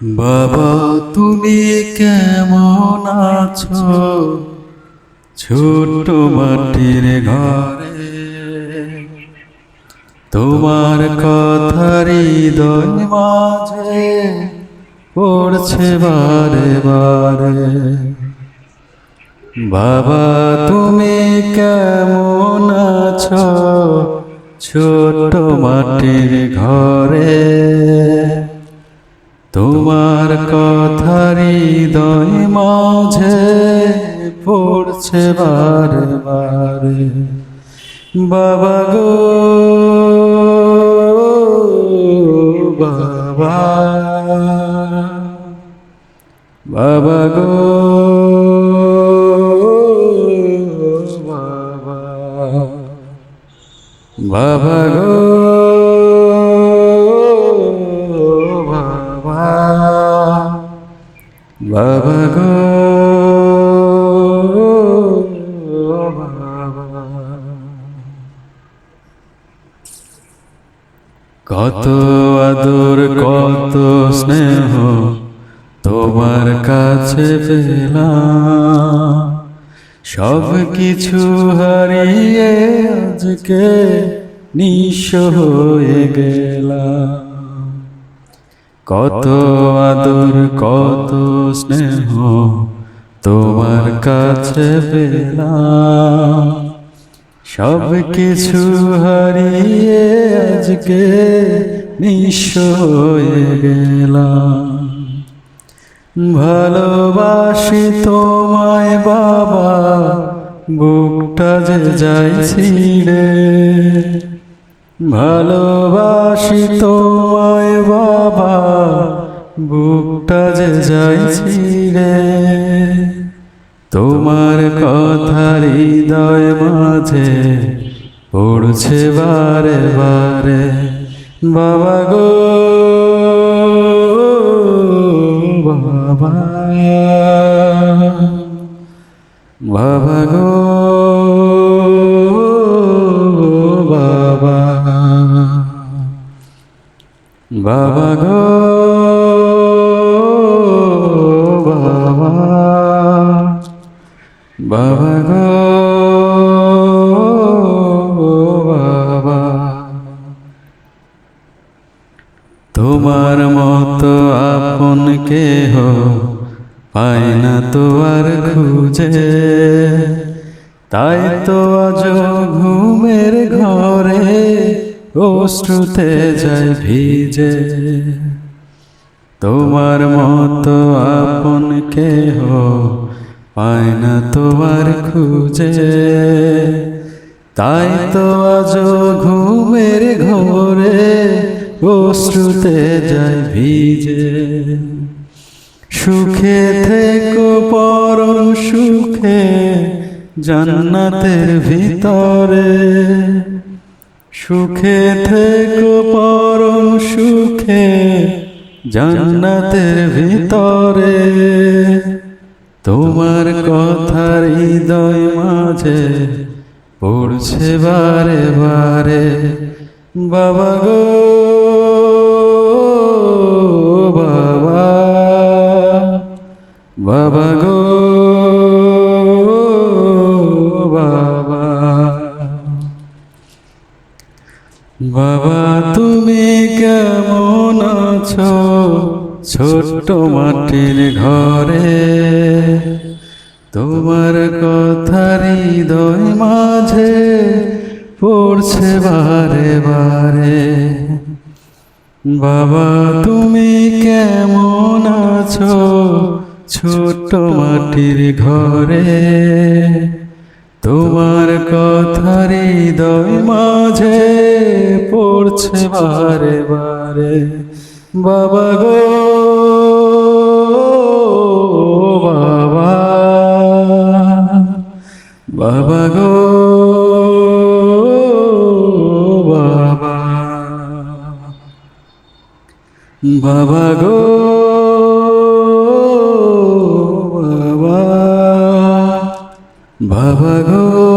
বাবা তুমি কেমন আছো? ছোট মাটির ঘরে তোমার কথা হৃদয় মাঝে পড়ছে বারে বারে। বাবা তুমি কেমন আছো? ছোট মাটির ঘরে তোমার কথা হৃদয় মাঝে পড়ছে বারে বারে। বাবা গো বাবা, বাবা গো বাবা, বাবা গো বাবা গো বাবা। কত আদর কত স্নেহ তোমার কাছে পেলাম, সব কিছু হারিয়ে আজকে নিঃস্ব হয়ে গেলাম। কত আদর কত স্নেহ তোমার কাছে পেলাম, সব কিছু হারিয়ে আজকে নিঃস্ব হয়ে গেলাম। ভালোবাসি তোমায় বাবা, বুকটা যে যায় ছিঁড়ে। ভালোবাসি তোমায় বাবা, বুকটা যে যায় ছিঁড়ে। তোমার কথা হৃদয় মাঝে পড়ছে বারে বারে। বাবা গো বাবা, বাবা গো বাবা, বাবা গো বাবা, বাবা গো বাবা। তোমার মতো আপন কেহ পাই না তো আর খুঁজে, তাই তো আজ ঘুমের ঘরে অশ্রুতে যায় ভিজে। তোমার মতো আপন কেহ পাই না তো আর খুঁজে, তাই তো আজ ঘুমের ঘরে অশ্রুতে যায় ভিজে। সুখে থেকো পরম সুখে জান্নাতের ভিতরে, সুখে থেকো পরম সুখে জান্নাতের ভিতরে। তোমার কথা হৃদয় মাঝে পড়ছে বারে বারে। বাবা গো বাবা, বাবা গো বাবা, বাবা তুমি কেমন আছো? ছোট্ট মাটির ঘরে তোমার কথা হৃদয় মাঝে পড়ছে বারে বারে। বাবা তুমি কেমন আছো? ছোট্ট মাটির ঘরে তোমার কথা হৃদয় মাঝে পড়ছে বারে বারে। বাবা গো বাবা, বাবা গো বাবা, বাবা গো বাবা, বাবা গো